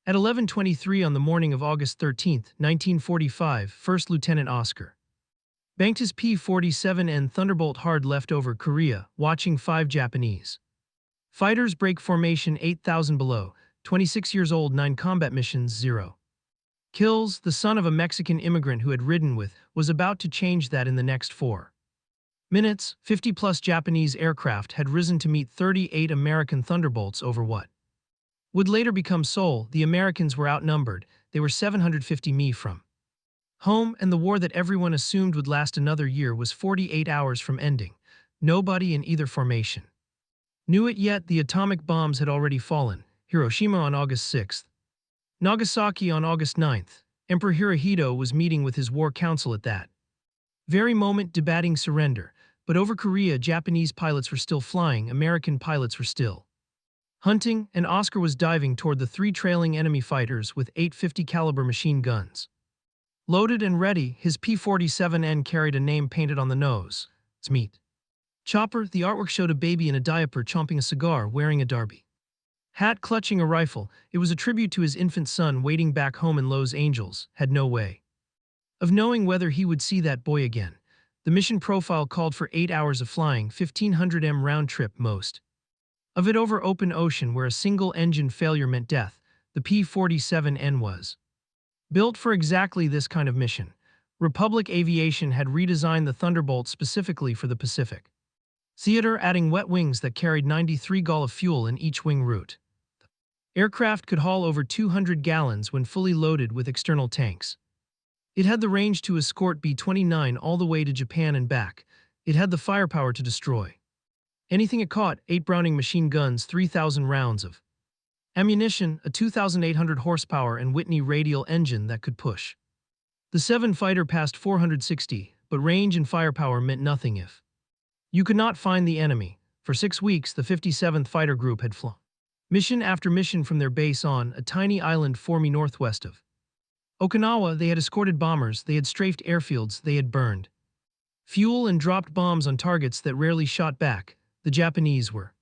At 11:23 on the morning of August 13, 1945, First Lieutenant Oscar banked his P-47N Thunderbolt hard left over Korea, watching 5 Japanese fighters break formation 8,000 below, 26 years old, 9 combat missions, 0 kills. The son of a Mexican immigrant who had ridden with was about to change that in the next 4 minutes. 50-plus Japanese aircraft had risen to meet 38 American Thunderbolts over what would later become Seoul. The Americans were outnumbered. They were 750 mi from home, and the war that everyone assumed would last another year was 48 hours from ending. Nobody in either formation knew it yet. The atomic bombs had already fallen. Hiroshima on August 6th. Nagasaki on August 9th. Emperor Hirohito was meeting with his war council at that very moment, debating surrender. But over Korea, Japanese pilots were still flying, American pilots were still hunting, and Oscar was diving toward the 3 trailing enemy fighters with 850 caliber machine guns. Loaded and ready, his P-47N carried a name painted on the nose. It's Meat Chopper. The artwork showed a baby in a diaper chomping a cigar, wearing a derby hat, clutching a rifle. It was a tribute to his infant son waiting back home in Los Angeles. Had no way of knowing whether he would see that boy again. The mission profile called for 8 hours of flying, 1,500 m round trip, most of it over open ocean where a single engine failure meant death. The P-47N was built for exactly this kind of mission. Republic Aviation had redesigned the Thunderbolt specifically for the Pacific theater, adding wet wings that carried 93 gal of fuel in each wing route. The aircraft could haul over 200 gallons when fully loaded with external tanks. It had the range to escort B-29 all the way to Japan and back. It had the firepower to destroy anything it caught: 8 Browning machine guns, 3,000 rounds of ammunition, a 2,800 horsepower and Whitney radial engine that could push the 7 fighter past 460, but range and firepower meant nothing if you could not find the enemy. For 6 weeks, the 57th Fighter Group had flown mission after mission from their base on a tiny island 4 mi northwest of Okinawa. They had escorted bombers, they had strafed airfields, they had burned fuel and dropped bombs on targets that rarely shot back. The Japanese were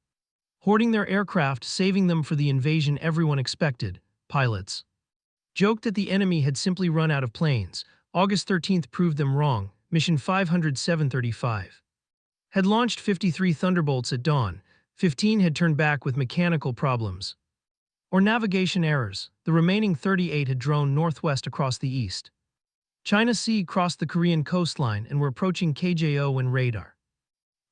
hoarding their aircraft, saving them for the invasion everyone expected. Pilots joked that the enemy had simply run out of planes. August 13th proved them wrong. Mission 507-35 had launched 53 Thunderbolts at dawn. 15 had turned back with mechanical problems or navigation errors. The remaining 38 had droned northwest across the East China Sea, crossed the Korean coastline, and were approaching KJO when radar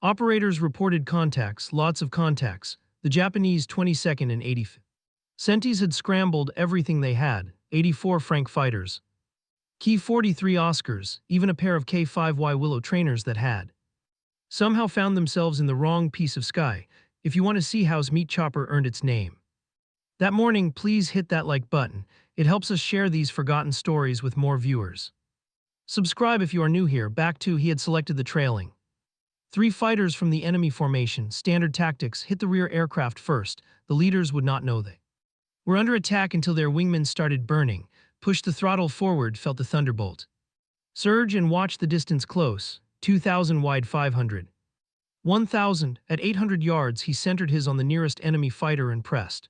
operators reported contacts, lots of contacts. The Japanese 22nd and 85th Sentis had scrambled everything they had: 84 Frank fighters, Ki-43 Oscars, even a pair of K-5Y Willow trainers that had somehow found themselves in the wrong piece of sky. If you want to see how Meat Chopper earned its name that morning, please hit that like button. It helps us share these forgotten stories with more viewers. Subscribe if you are new here. Back to he had selected the trailing 3 fighters from the enemy formation. Standard tactics: hit the rear aircraft first. The leaders would not know they were under attack until their wingmen started burning. Push the throttle forward, felt the Thunderbolt surge, and watch the distance close. 2,000 wide, 500. 1,000. At 800 yards, he centered his on the nearest enemy fighter and pressed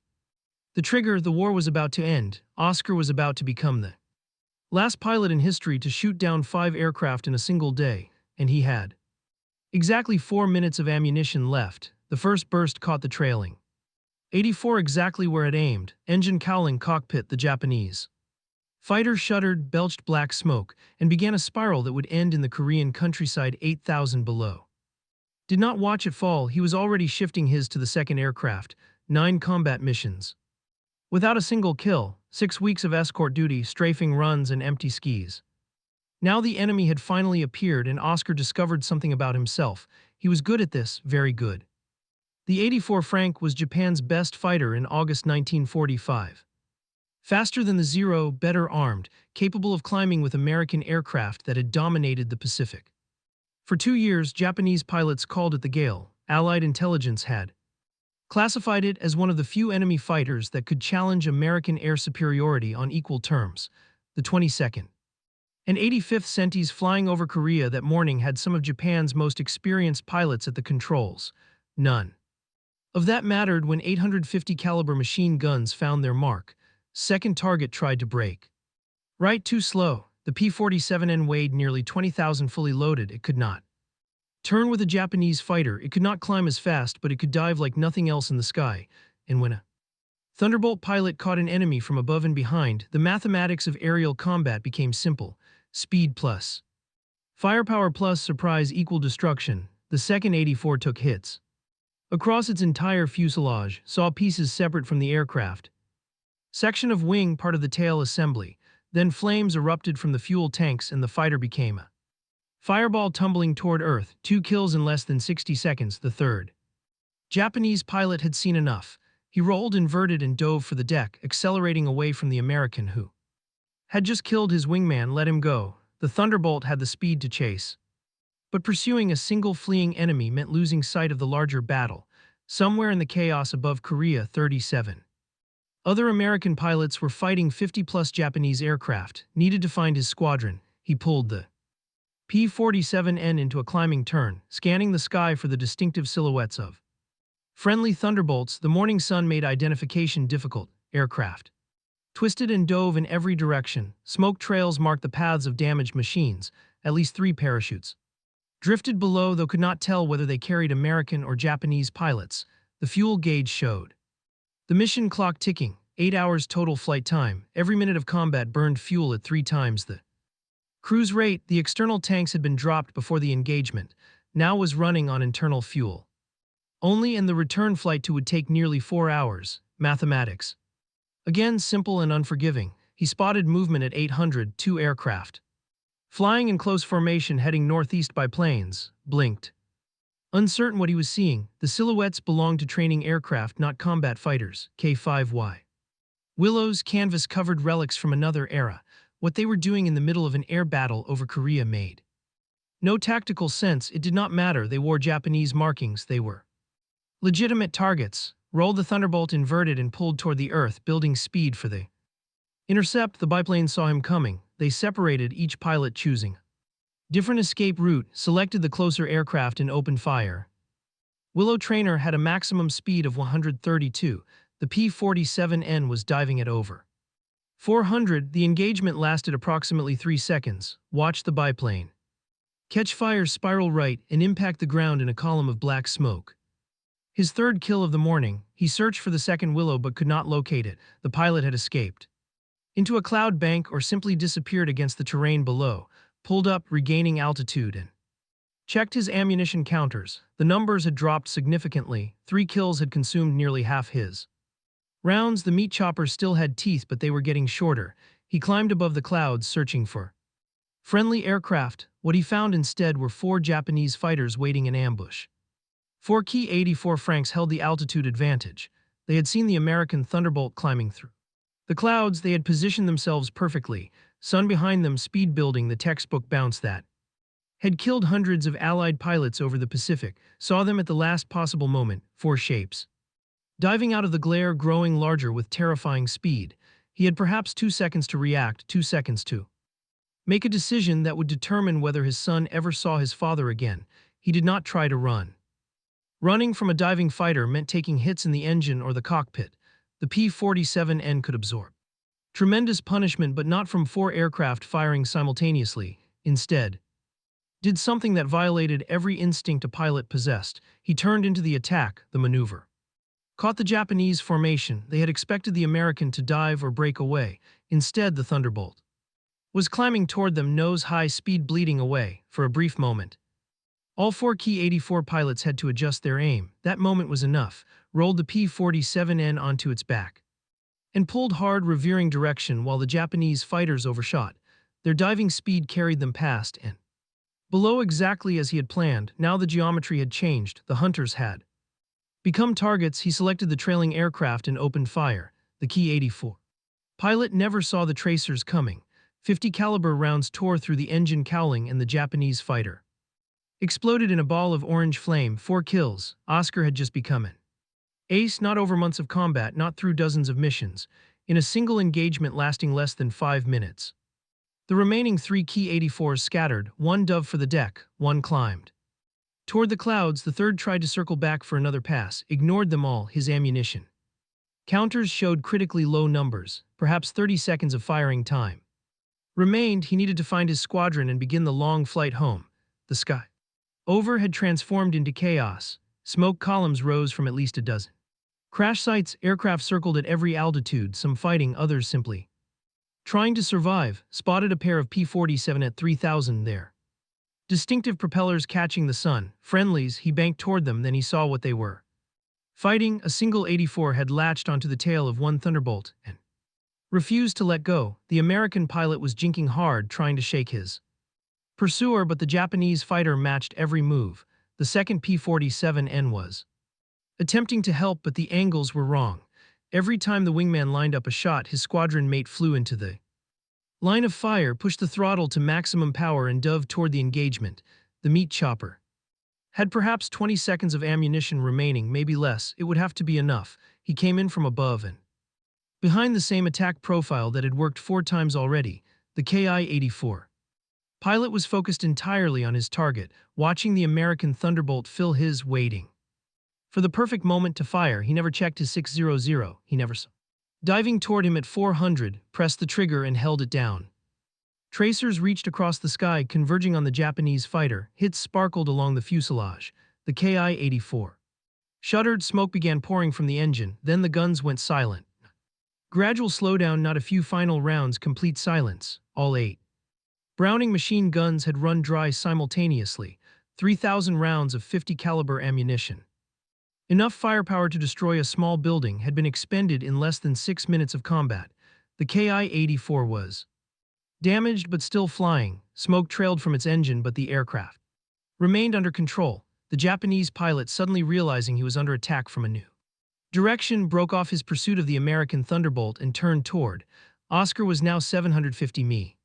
the trigger. The war was about to end. Oscar was about to become the last pilot in history to shoot down 5 aircraft in a single day, and he had exactly 4 minutes of ammunition left. The first burst caught the trailing 84 exactly where it aimed. Engine cowling, cockpit. The Japanese fighter shuddered, belched black smoke, and began a spiral that would end in the Korean countryside 8,000 below. Did not watch it fall. He was already shifting his to the second aircraft. 9 combat missions without a single kill. 6 weeks of escort duty, strafing runs, and empty skis. Now the enemy had finally appeared, and Oscar discovered something about himself. He was good at this, very good. The 84 Frank was Japan's best fighter in August 1945. Faster than the Zero, better armed, capable of climbing with American aircraft that had dominated the Pacific. For 2 years, Japanese pilots called it the Gale. Allied intelligence had classified it as one of the few enemy fighters that could challenge American air superiority on equal terms. The 22nd and 85th Sentis flying over Korea that morning had some of Japan's most experienced pilots at the controls. None of that mattered when 850 caliber machine guns found their mark. Second target tried to brake. Right, too slow. The P-47N weighed nearly 20,000 fully loaded. It could not turn with a Japanese fighter. It could not climb as fast, but it could dive like nothing else in the sky. And when a Thunderbolt pilot caught an enemy from above and behind, the mathematics of aerial combat became simple. Speed plus firepower plus surprise equal destruction. The second 84 took hits across its entire fuselage, saw pieces separate from the aircraft. Section of wing, part of the tail assembly. Then flames erupted from the fuel tanks and the fighter became a fireball tumbling toward Earth. 2 kills in less than 60 seconds. The third Japanese pilot had seen enough. He rolled inverted and dove for the deck, accelerating away from the American who had just killed his wingman. Let him go. The Thunderbolt had the speed to chase. But pursuing a single fleeing enemy meant losing sight of the larger battle, somewhere in the chaos above Korea. 37 other American pilots were fighting 50-plus Japanese aircraft. Needed to find his squadron. He pulled the P-47N into a climbing turn, scanning the sky for the distinctive silhouettes of friendly Thunderbolts. The morning sun made identification difficult. Aircraft twisted and dove in every direction. Smoke trails marked the paths of damaged machines. At least 3 parachutes drifted below, though could not tell whether they carried American or Japanese pilots. The fuel gauge showed the mission clock ticking. 8 hours total flight time. Every minute of combat burned fuel at 3 times the cruise rate. The external tanks had been dropped before the engagement, now was running on internal fuel only, and the return flight to would take nearly 4 hours. Mathematics again simple and unforgiving. He spotted movement at 800, 2 aircraft flying in close formation heading northeast by planes. Blinked, uncertain what he was seeing. The silhouettes belonged to training aircraft, not combat fighters. K5Y willows, canvas-covered relics from another era. What they were doing in the middle of an air battle over Korea made no tactical sense. It did not matter. They wore Japanese markings. They were legitimate targets. Rolled the Thunderbolt inverted and pulled toward the Earth, building speed for the intercept. The biplane saw him coming. They separated, each pilot choosing different escape route, selected the closer aircraft and opened fire. Willow trainer had a maximum speed of 132. The P-47N was diving at over 400. The engagement lasted approximately 3 seconds. Watch the biplane catch fire, spiral right, and impact the ground in a column of black smoke. His third kill of the morning. He searched for the second Willow but could not locate it. The pilot had escaped into a cloud bank or simply disappeared against the terrain below. Pulled up, regaining altitude, and checked his ammunition counters. The numbers had dropped significantly. 3 kills had consumed nearly half his rounds. The meat chopper still had teeth, but they were getting shorter. He climbed above the clouds, searching for friendly aircraft. What he found instead were 4 Japanese fighters waiting in ambush. 4 Ki-84 Franks held the altitude advantage. They had seen the American Thunderbolt climbing through the clouds. They had positioned themselves perfectly. Sun behind them, speed building, the textbook bounce that had killed hundreds of Allied pilots over the Pacific. Saw them at the last possible moment. 4 shapes diving out of the glare, growing larger with terrifying speed. He had perhaps 2 seconds to react, 2 seconds to make a decision that would determine whether his son ever saw his father again. He did not try to run. Running from a diving fighter meant taking hits in the engine or the cockpit. The P-47N could absorb tremendous punishment, but not from 4 aircraft firing simultaneously. Instead, did something that violated every instinct a pilot possessed. He turned into the attack. The maneuver caught the Japanese formation. They had expected the American to dive or break away. Instead, the Thunderbolt was climbing toward them, nose high, speed bleeding away. For a brief moment, all 4 Ki-84 pilots had to adjust their aim. That moment was enough. Rolled the P-47N onto its back and pulled hard, revering direction while the Japanese fighters overshot. Their diving speed carried them past and below exactly as he had planned. Now the geometry had changed. The hunters had become targets. He selected the trailing aircraft and opened fire. The Ki-84 pilot never saw the tracers coming. 50 caliber rounds tore through the engine cowling and the Japanese fighter exploded in a ball of orange flame. 4 kills. Oscar had just become an ace, not over months of combat, not through dozens of missions, in a single engagement lasting less than 5 minutes. The remaining 3 Ki-84s scattered. 1 dove for the deck, 1 climbed toward the clouds. The third tried to circle back for another pass, ignored them all. His ammunition Counters showed critically low numbers, perhaps 30 seconds of firing time. Remained, he needed to find his squadron and begin the long flight home. The sky over had transformed into chaos. Smoke columns rose from at least a dozen. Crash sites, aircraft circled at every altitude, some fighting, others simply trying to survive. Spotted a pair of P-47 at 3,000 there. Distinctive propellers catching the sun. Friendlies, he banked toward them, then he saw what they were. Fighting, a single 84 had latched onto the tail of one Thunderbolt and refused to let go. The American pilot was jinking hard, trying to shake his pursuer, but the Japanese fighter matched every move. The second P-47N was attempting to help, but the angles were wrong. Every time the wingman lined up a shot, his squadron mate flew into the line of fire, pushed the throttle to maximum power, and dove toward the engagement. The meat chopper had perhaps 20 seconds of ammunition remaining, maybe less. It would have to be enough. He came in from above and behind the same attack profile that had worked 4 times already, the Ki-84. Pilot was focused entirely on his target, watching the American Thunderbolt fill his waiting for the perfect moment to fire. He never checked his 600, he never saw. Diving toward him at 400, pressed the trigger and held it down. Tracers reached across the sky, converging on the Japanese fighter. Hits sparkled along the fuselage. The Ki-84 shuddered. Smoke began pouring from the engine. Then the guns went silent. Gradual slowdown, not a few final rounds, complete silence. All 8 Browning machine guns had run dry simultaneously. 3,000 rounds of 50 caliber ammunition, enough firepower to destroy a small building, had been expended in less than 6 minutes of combat. The Ki-84 was damaged but still flying. Smoke trailed from its engine, but the aircraft remained under control. The Japanese pilot, suddenly realizing he was under attack from a new direction, broke off his pursuit of the American Thunderbolt and turned toward. Oscar was now 750 mi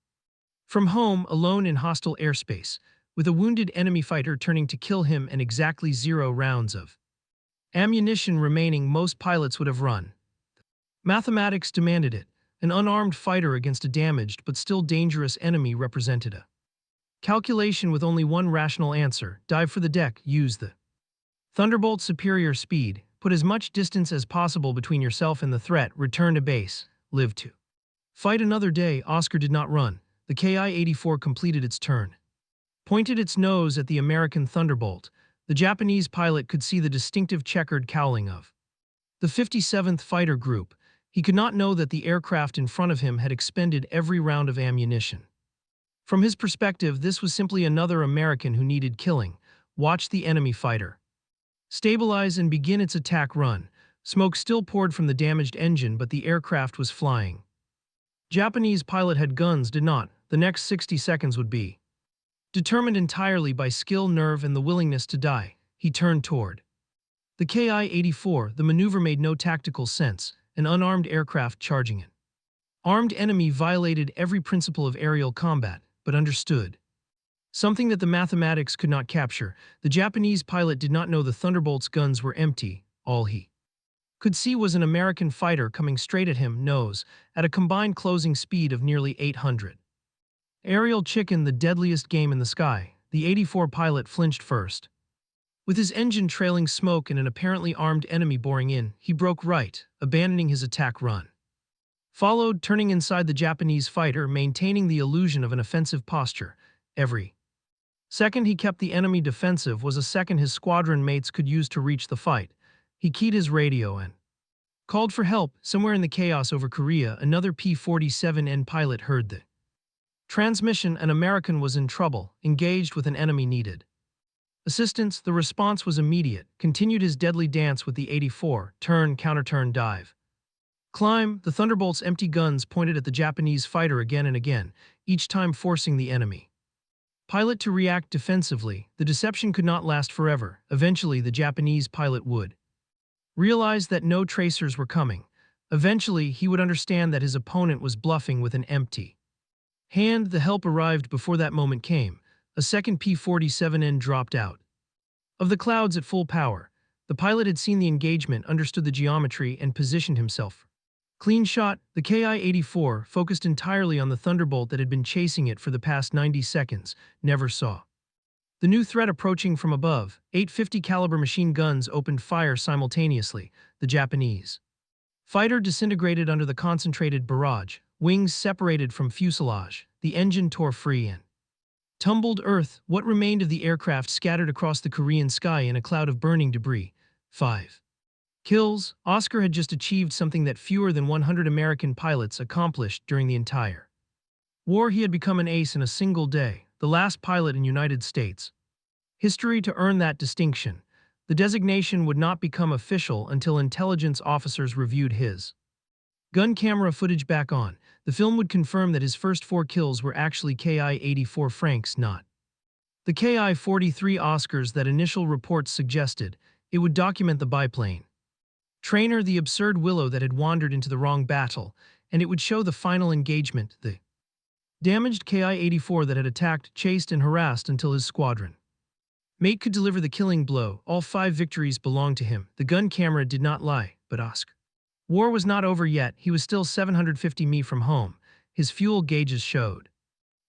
from home, alone in hostile airspace, with a wounded enemy fighter turning to kill him and exactly 0 rounds of ammunition remaining. Most pilots would have run. Mathematics demanded it. An unarmed fighter against a damaged but still dangerous enemy represented a calculation with only one rational answer: dive for the deck, use the Thunderbolt's superior speed, put as much distance as possible between yourself and the threat, return to base, live to fight another day. Oscar did not run. The Ki-84 completed its turn, pointed its nose at the American Thunderbolt. The Japanese pilot could see the distinctive checkered cowling of the 57th Fighter Group. He could not know that the aircraft in front of him had expended every round of ammunition. From his perspective, this was simply another American who needed killing. Watch the enemy fighter stabilize and begin its attack run. Smoke still poured from the damaged engine, but the aircraft was flying. Japanese pilot had guns, did not. The next 60 seconds would be determined entirely by skill, nerve, and the willingness to die. He turned toward the Ki-84. The maneuver made no tactical sense. An unarmed aircraft charging an armed enemy violated every principle of aerial combat, but understood something that the mathematics could not capture. The Japanese pilot did not know the Thunderbolt's guns were empty. All he could see was an American fighter coming straight at him, nose, at a combined closing speed of nearly 800. Aerial chicken, the deadliest game in the sky. The 84 pilot flinched first. With his engine trailing smoke and an apparently armed enemy boring in, he broke right, abandoning his attack run. Followed, turning inside the Japanese fighter, maintaining the illusion of an offensive posture. Every second he kept the enemy defensive was a second his squadron mates could use to reach the fight. He keyed his radio and called for help. Somewhere in the chaos over Korea, another P-47N pilot heard the transmission. An American was in trouble, engaged with an enemy, needed assistance. The response was immediate. Continued his deadly dance with the 84, turn, counter-turn, dive, climb. The Thunderbolt's empty guns pointed at the Japanese fighter again and again, each time forcing the enemy pilot to react defensively. The deception could not last forever. Eventually, the Japanese pilot would realize that no tracers were coming. Eventually, he would understand that his opponent was bluffing with an empty hand. The help arrived before that moment came. A second P-47N dropped out of the clouds at full power. The pilot had seen the engagement, understood the geometry, and positioned himself. Clean shot. The Ki-84, focused entirely on the Thunderbolt that had been chasing it for the past 90 seconds, never saw the new threat approaching from above. 850 caliber machine guns opened fire simultaneously. The Japanese Fighter disintegrated under the concentrated barrage, wings separated from fuselage, the engine tore free and tumbled earth, what remained of the aircraft scattered across the Korean sky in a cloud of burning debris. 5 kills. Oscar had just achieved something that fewer than 100 American pilots accomplished during the entire war. He had become an ace in a single day, the last pilot in United States history to earn that distinction. The designation would not become official until intelligence officers reviewed his gun camera footage back on. The film would confirm that his first 4 kills were actually Ki-84 Franks, not the Ki-43 Oscars that initial reports suggested. It would document the biplane trainer, the absurd willow that had wandered into the wrong battle, and it would show the final engagement, the damaged Ki-84 that had attacked, chased, and harassed until his squadron mate could deliver the killing blow. All 5 victories belonged to him. The gun camera did not lie, but Oscar. War was not over yet. He was still 750 mi from home. His fuel gauges showed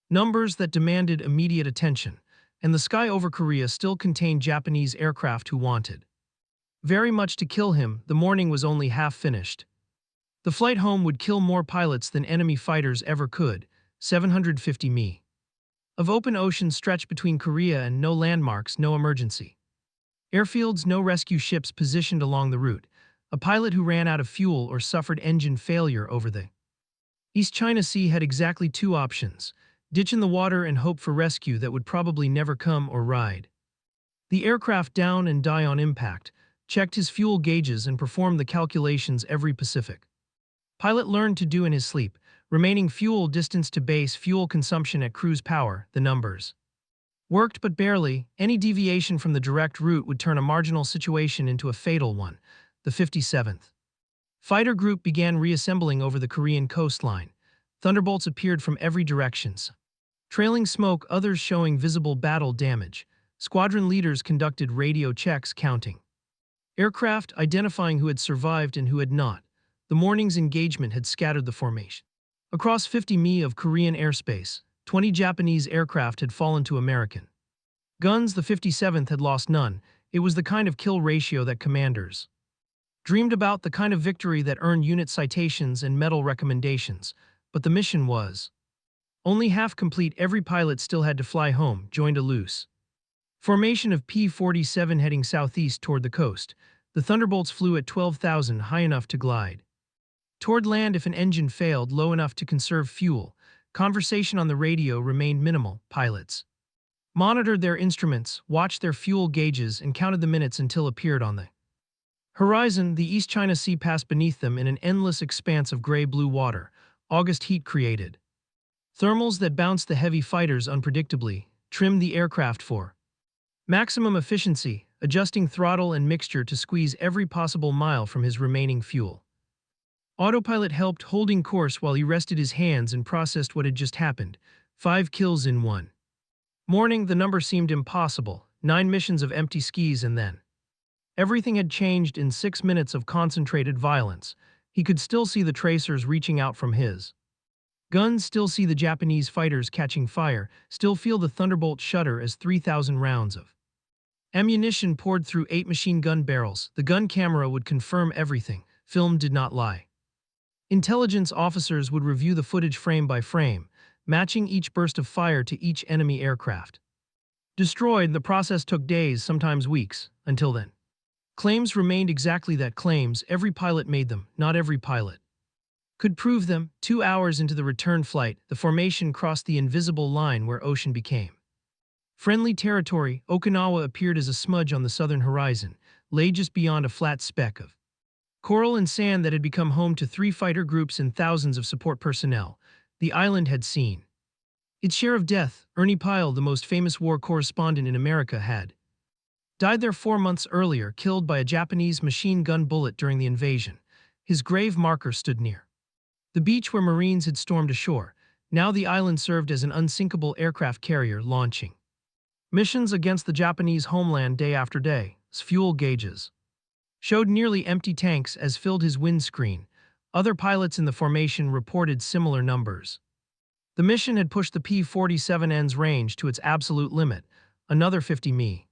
numbers that demanded immediate attention, and the sky over Korea still contained Japanese aircraft who wanted very much to kill him. The morning was only half finished. The flight home would kill more pilots than enemy fighters ever could. 750 mi of open ocean stretched between Korea and no landmarks, no emergency airfields, no rescue ships positioned along the route. A pilot who ran out of fuel or suffered engine failure over the East China Sea had exactly 2 options: ditch in the water and hope for rescue that would probably never come, or ride the aircraft down and die on impact. Checked his fuel gauges and performed the calculations every Pacific pilot learned to do in his sleep. Remaining fuel distance to base, fuel consumption at cruise power. The numbers worked, but barely. Any deviation from the direct route would turn a marginal situation into a fatal one. The 57th Fighter Group began reassembling over the Korean coastline. Thunderbolts appeared from every direction, trailing smoke, others showing visible battle damage. Squadron leaders conducted radio checks, counting aircraft, identifying who had survived and who had not. The morning's engagement had scattered the formation across 50 mi of Korean airspace. 20 Japanese aircraft had fallen to American guns. The 57th had lost none. It was the kind of kill ratio that commanders dreamed about, the kind of victory that earned unit citations and medal recommendations. But the mission was only half complete. Every pilot still had to fly home, joined a loose formation of P-47 heading southeast toward the coast. The Thunderbolts flew at 12,000, high enough to glide toward land if an engine failed, low enough to conserve fuel. Conversation on the radio remained minimal. Pilots monitored their instruments, watched their fuel gauges, and counted the minutes until appeared on the horizon. The East China Sea passed beneath them in an endless expanse of gray-blue water. August heat created thermals that bounced the heavy fighters unpredictably, trimmed the aircraft for maximum efficiency, adjusting throttle and mixture to squeeze every possible mile from his remaining fuel. Autopilot helped, holding course while he rested his hands and processed what had just happened. 5 kills in one morning. The number seemed impossible. 9 missions of empty skis, and then everything had changed in 6 minutes of concentrated violence. He could still see the tracers reaching out from his guns, still see the Japanese fighters catching fire, still feel the Thunderbolt shudder as 3,000 rounds of ammunition poured through 8 machine gun barrels. The gun camera would confirm everything. Film did not lie. Intelligence officers would review the footage frame by frame, matching each burst of fire to each enemy aircraft destroyed. The process took days, sometimes weeks. Until then, claims remained exactly that: claims. Every pilot made them. Not every pilot could prove them. 2 hours into the return flight, the formation crossed the invisible line where ocean became friendly territory. Okinawa appeared as a smudge on the southern horizon, lay just beyond a flat speck of coral and sand that had become home to 3 fighter groups and thousands of support personnel. The island had seen its share of death. Ernie Pyle, the most famous war correspondent in America, had died there 4 months earlier, killed by a Japanese machine gun bullet during the invasion. His grave marker stood near the beach where Marines had stormed ashore. Now the island served as an unsinkable aircraft carrier, launching missions against the Japanese homeland day after day. His fuel gauges showed nearly empty tanks as filled his windscreen. Other pilots in the formation reported similar numbers. The mission had pushed the P-47N's range to its absolute limit. Another 50 mi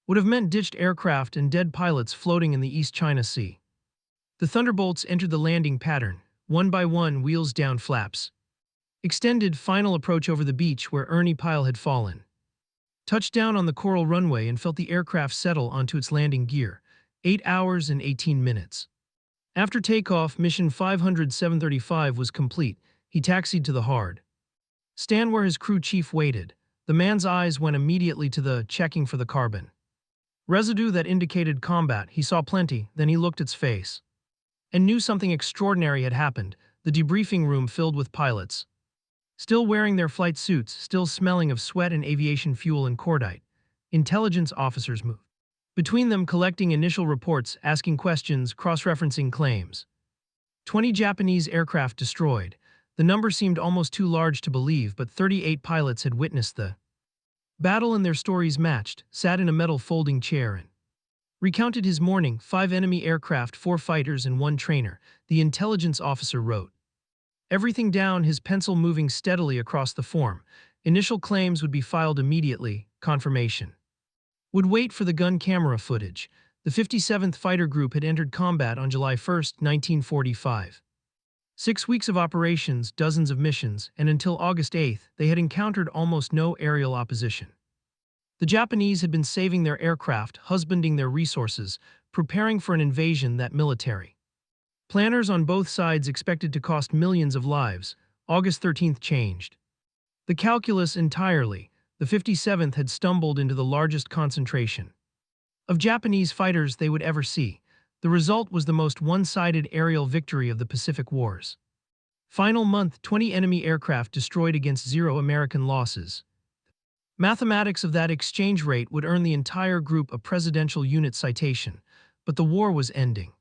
would have meant ditched aircraft and dead pilots floating in the East China Sea. The Thunderbolts entered the landing pattern, one by one, wheels down, flaps. Extended, final approach over the beach where Ernie Pyle had fallen. Touched down on the coral runway and felt the aircraft settle onto its landing gear. 8 hours and 18 minutes. After takeoff, mission 50735 was complete. He taxied to the hard stand where his crew chief waited. The man's eyes went immediately to the checking for the carbon residue that indicated combat. He saw plenty, then he looked at its face and knew something extraordinary had happened. The debriefing room filled with pilots, still wearing their flight suits, still smelling of sweat and aviation fuel and cordite. Intelligence officers moved between them, collecting initial reports, asking questions, cross-referencing claims. 20 Japanese aircraft destroyed. The number seemed almost too large to believe, but 38 pilots had witnessed the battle and their stories matched, sat in a metal folding chair and recounted his morning. 5 enemy aircraft, 4 fighters and 1 trainer, the intelligence officer wrote. Everything down, his pencil moving steadily across the form. Initial claims would be filed immediately, confirmation would wait for the gun camera footage. The 57th Fighter Group had entered combat on July 1, 1945. 6 weeks of operations, dozens of missions, and until August 8, they had encountered almost no aerial opposition. The Japanese had been saving their aircraft, husbanding their resources, preparing for an invasion that military planners on both sides expected to cost millions of lives. August 13 changed the calculus entirely. The 57th had stumbled into the largest concentration of Japanese fighters they would ever see. The result was the most one-sided aerial victory of the Pacific Wars. Final month, 20 enemy aircraft destroyed against 0 American losses. Mathematics of that exchange rate would earn the entire group a presidential unit citation, but the war was ending.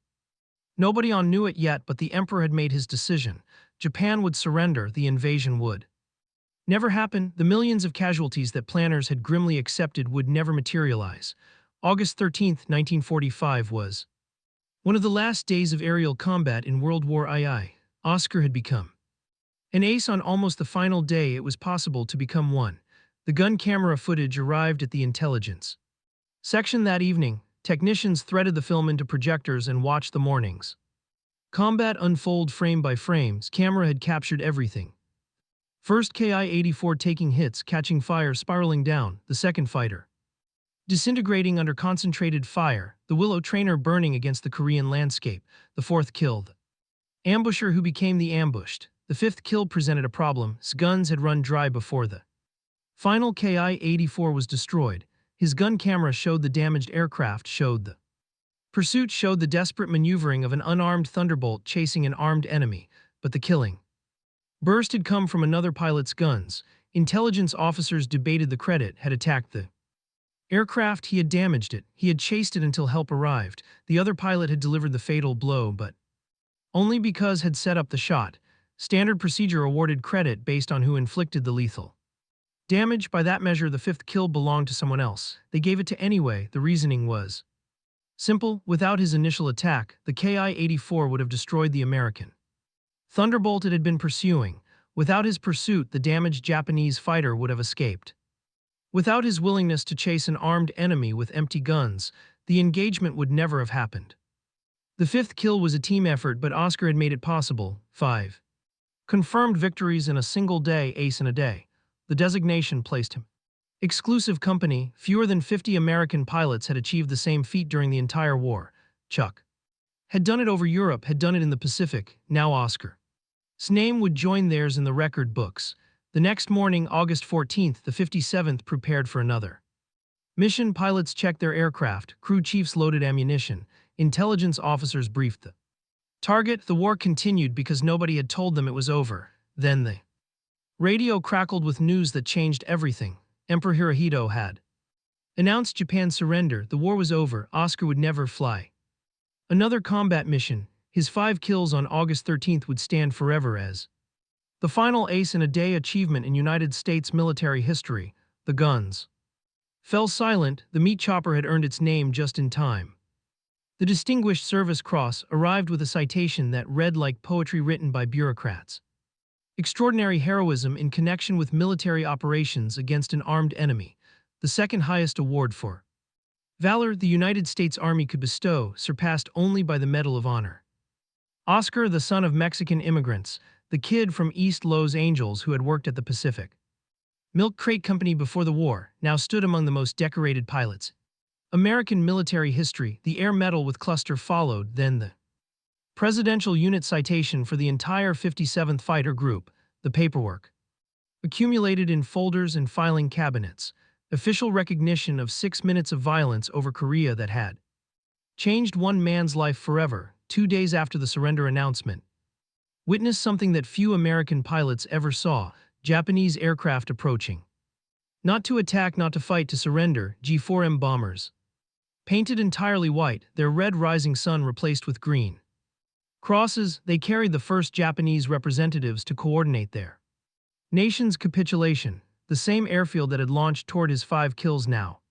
Nobody on knew it yet, but the emperor had made his decision. Japan would surrender, the invasion would never happen. The millions of casualties that planners had grimly accepted would never materialize. August 13, 1945 was one of the last days of aerial combat in World War II. Oscar had become an ace on almost the final day it was possible to become one. The gun camera footage arrived at the intelligence section that evening. Technicians threaded the film into projectors and watched the morning's combat unfold frame by frame. Camera had captured everything. First Ki-84 taking hits, catching fire, spiraling down. The second fighter disintegrating under concentrated fire. The Willow trainer burning against the Korean landscape. The fourth killed ambusher who became the ambushed. The fifth kill presented a problem. His guns had run dry before the final Ki-84 was destroyed. His gun camera showed the damaged aircraft, showed the pursuit, showed the desperate maneuvering of an unarmed Thunderbolt chasing an armed enemy, but the killing burst had come from another pilot's guns. Intelligence officers debated the credit. Had attacked the aircraft, he had damaged it, he had chased it until help arrived. The other pilot had delivered the fatal blow, but only because had set up the shot. Standard procedure awarded credit based on who inflicted the lethal damage. By that measure, the fifth kill belonged to someone else. They gave it to anyway. The reasoning was simple. Without his initial attack, the Ki-84 would have destroyed the American Thunderbolt it had been pursuing. Without his pursuit, the damaged Japanese fighter would have escaped. Without his willingness to chase an armed enemy with empty guns, the engagement would never have happened. The fifth kill was a team effort, but Oscar had made it possible. 5 confirmed victories in a single day, ace in a day. The designation placed him exclusive company. Fewer than 50 American pilots had achieved the same feat during the entire war. Chuck had done it over Europe, had done it in the Pacific. Now Oscar's name would join theirs in the record books. The next morning, August 14th, the 57th prepared for another mission. Pilots checked their aircraft, crew chiefs loaded ammunition, intelligence officers briefed the target. The war continued because nobody had told them it was over. Then the radio crackled with news that changed everything. Emperor Hirohito had announced Japan's surrender. The war was over. Oscar would never fly another combat mission. His 5 kills on August 13th would stand forever as the final ace-in-a-day achievement in United States military history. The guns fell silent. The meat chopper had earned its name just in time. The Distinguished Service Cross arrived with a citation that read like poetry written by bureaucrats. Extraordinary heroism in connection with military operations against an armed enemy, the second highest award for valor the United States Army could bestow, surpassed only by the Medal of Honor. Oscar, the son of Mexican immigrants, the kid from East Los Angeles who had worked at the Pacific Milk Crate Company before the war, now stood among the most decorated pilots. American military history, the Air Medal with Cluster followed, then the Presidential Unit Citation for the entire 57th Fighter Group, the paperwork accumulated in folders and filing cabinets, official recognition of 6 minutes of violence over Korea that had changed one man's life forever, 2 days after the surrender announcement. Witnessed something that few American pilots ever saw, Japanese aircraft approaching. Not to attack, not to fight, to surrender, G-4M bombers. Painted entirely white, their red rising sun replaced with green crosses, they carried the first Japanese representatives to coordinate their nation's capitulation. The same airfield that had launched toward his 5 kills now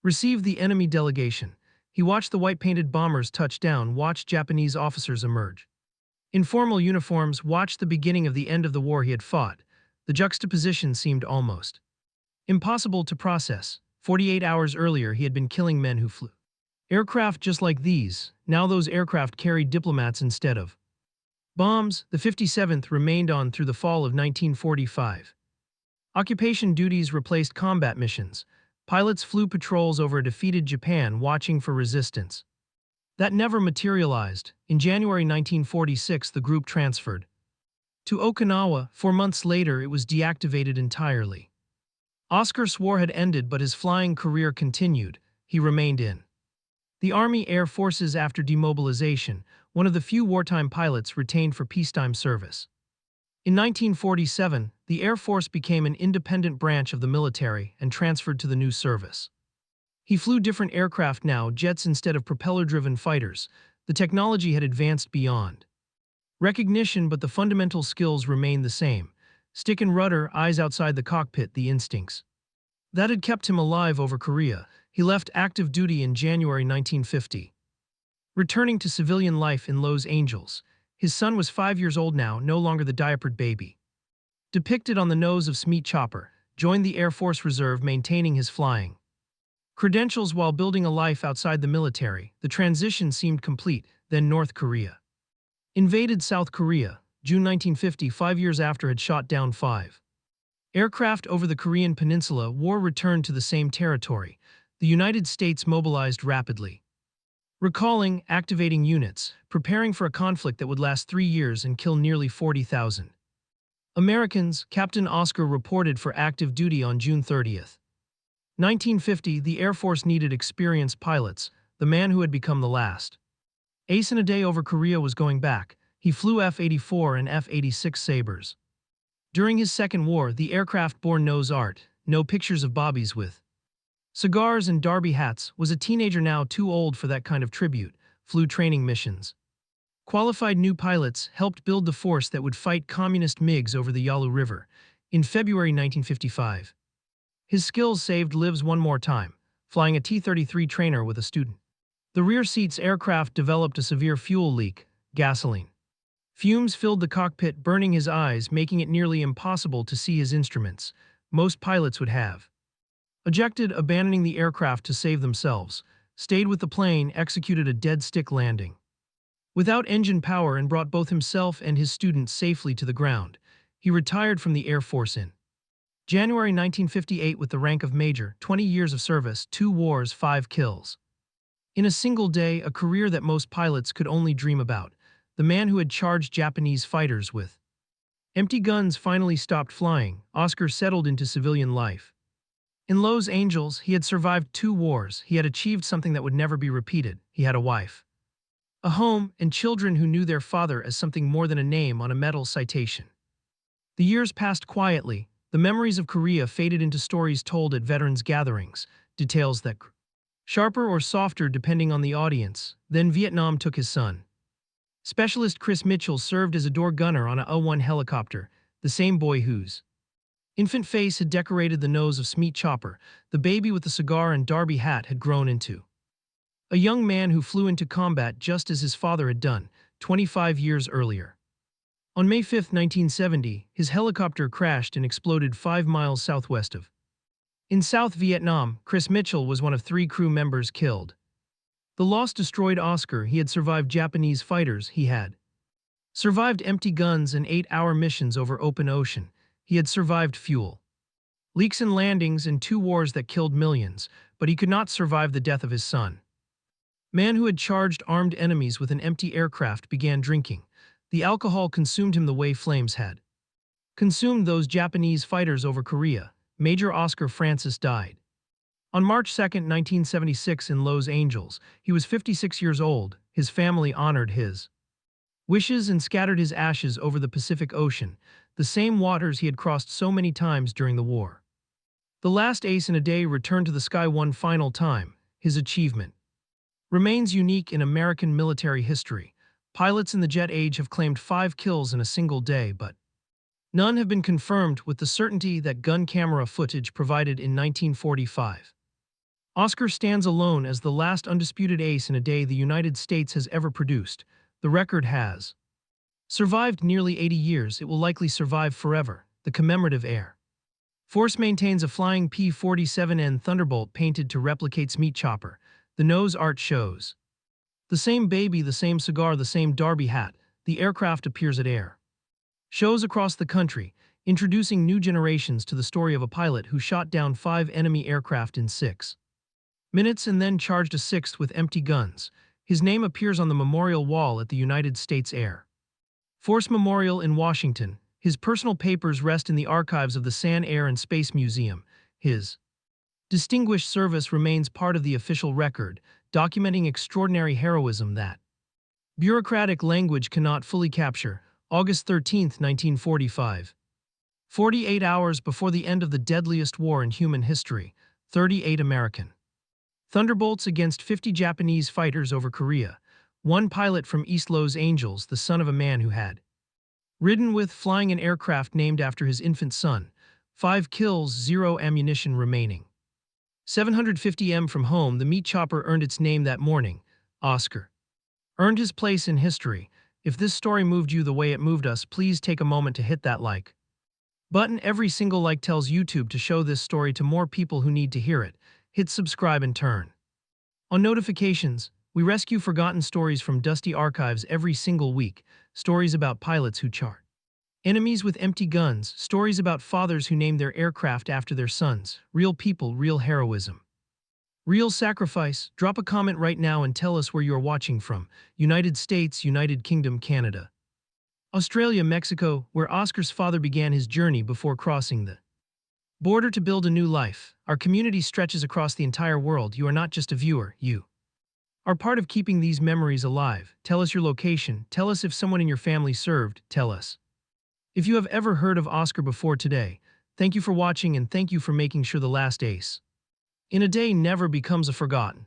received the enemy delegation. He watched the white-painted bombers touch down, watched Japanese officers emerge in formal uniforms, watched the beginning of the end of the war he had fought. The juxtaposition seemed almost impossible to process. 48 hours earlier, he had been killing men who flew aircraft just like these. Now those aircraft carried diplomats instead of bombs. The 57th remained on through the fall of 1945. Occupation duties replaced combat missions. Pilots flew patrols over a defeated Japan, watching for resistance. That never materialized. In January 1946, the group transferred to Okinawa. 4 months later, it was deactivated entirely. Oscar swore had ended, but his flying career continued. He remained in the Army Air Forces after demobilization, one of the few wartime pilots retained for peacetime service. In 1947, the Air Force became an independent branch of the military and transferred to the new service. He flew different aircraft now, jets instead of propeller-driven fighters. The technology had advanced beyond recognition, but the fundamental skills remained the same. Stick and rudder, eyes outside the cockpit, the instincts that had kept him alive over Korea. He left active duty in January 1950. Returning to civilian life in Los Angeles, his son was 5 years old now, no longer the diapered baby depicted on the nose of Smeat Chopper, joined the Air Force Reserve, maintaining his flying credentials while building a life outside the military. The transition seemed complete. Then North Korea invaded South Korea. June 1950, 5 years after had shot down 5 aircraft over the Korean peninsula. War returned to the same territory. The United States mobilized rapidly, recalling, activating units, preparing for a conflict that would last 3 years and kill nearly 40,000 Americans. Captain Oscar reported for active duty on June 30th. 1950, the Air Force needed experienced pilots. The man who had become the last ace in a day over Korea was going back. He flew F-84 and F-86 Sabres. During his second war, the aircraft bore Noah's art, no pictures of bobbies with cigars and derby hats, was a teenager now too old for that kind of tribute, flew training missions. Qualified new pilots helped build the force that would fight communist MiGs over the Yalu River. In February 1955, his skills saved lives one more time, flying a T-33 trainer with a student. The rear seat's aircraft developed a severe fuel leak, gasoline fumes filled the cockpit, burning his eyes, making it nearly impossible to see his instruments. Most pilots would have ejected, abandoning the aircraft to save themselves, stayed with the plane, executed a dead stick landing without engine power, and brought both himself and his students safely to the ground. He retired from the Air Force in January 1958 with the rank of major, 20 years of service, 2 wars, 5 kills. In a single day, a career that most pilots could only dream about. The man who had charged Japanese fighters with empty guns finally stopped flying. Oscar settled into civilian life. In Los Angeles, he had survived 2 wars. He had achieved something that would never be repeated. He had a wife, a home, and children who knew their father as something more than a name on a medal citation. The years passed quietly. The memories of Korea faded into stories told at veterans' gatherings, details that grew sharper or softer depending on the audience. Then Vietnam took his son. Specialist Chris Mitchell served as a door gunner on a A-1 helicopter, the same boy whose infant face had decorated the nose of Smeat Chopper. The baby with the cigar and derby hat had grown into a young man who flew into combat just as his father had done, 25 years earlier. On May 5, 1970, his helicopter crashed and exploded 5 miles southwest of. In South Vietnam, Chris Mitchell was one of 3 crew members killed. The loss destroyed Oscar. He had survived Japanese fighters. He had Survived empty guns and 8-hour missions over open ocean. He had survived fuel leaks and landings and 2 wars that killed millions, but he could not survive the death of his son. Man who had charged armed enemies with an empty aircraft began drinking. The alcohol consumed him the way flames had consumed those Japanese fighters over Korea. Major Oscar Francis died on March 2, 1976 in Los Angeles. He was 56 years old. His family honored his wishes and scattered his ashes over the Pacific Ocean, the same waters he had crossed so many times during the war. The last ace in a day returned to the sky one final time. His achievement remains unique in American military history. Pilots in the jet age have claimed 5 kills in a single day, but none have been confirmed with the certainty that gun camera footage provided in 1945. Oscar stands alone as the last undisputed ace in a day the United States has ever produced. The record has survived nearly 80 years. It will likely survive forever. The commemorative Air Force maintains a flying P-47N Thunderbolt painted to replicate meat chopper. The nose art shows the same baby, the same cigar, the same derby hat. The aircraft appears at air shows across the country, introducing new generations to the story of a pilot who shot down 5 enemy aircraft in 6 minutes and then charged a 6th with empty guns. His name appears on the memorial wall at the United States Air Force Memorial in Washington. His personal papers rest in the archives of the San Air and Space Museum. His distinguished service remains part of the official record, documenting extraordinary heroism that bureaucratic language cannot fully capture. August 13, 1945. 48 hours before the end of the deadliest war in human history, 38 American Thunderbolts against 50 Japanese fighters over Korea. One pilot from East Los Angeles, the son of a man who had ridden with, flying an aircraft named after his infant son. 5 kills, 0 ammunition remaining. 750 m from home, the meat chopper earned its name that morning. Oscar earned his place in history. If this story moved you the way it moved us, please take a moment to hit that like button. Every single like tells YouTube to show this story to more people who need to hear it. Hit subscribe and turn on notifications. We rescue forgotten stories from dusty archives every single week. Stories about pilots who charge enemies with empty guns. Stories about fathers who named their aircraft after their sons. Real people, real heroism, real sacrifice. Drop a comment right now and tell us where you are watching from. United States, United Kingdom, Canada, Australia, Mexico, where Oscar's father began his journey before crossing the border to build a new life. Our community stretches across the entire world. You are not just a viewer, you are part of keeping these memories alive. Tell us your location. Tell us if someone in your family served. Tell us if you have ever heard of Oscar before today. Thank you for watching and thank you for making sure the last ace in a day never becomes a forgotten.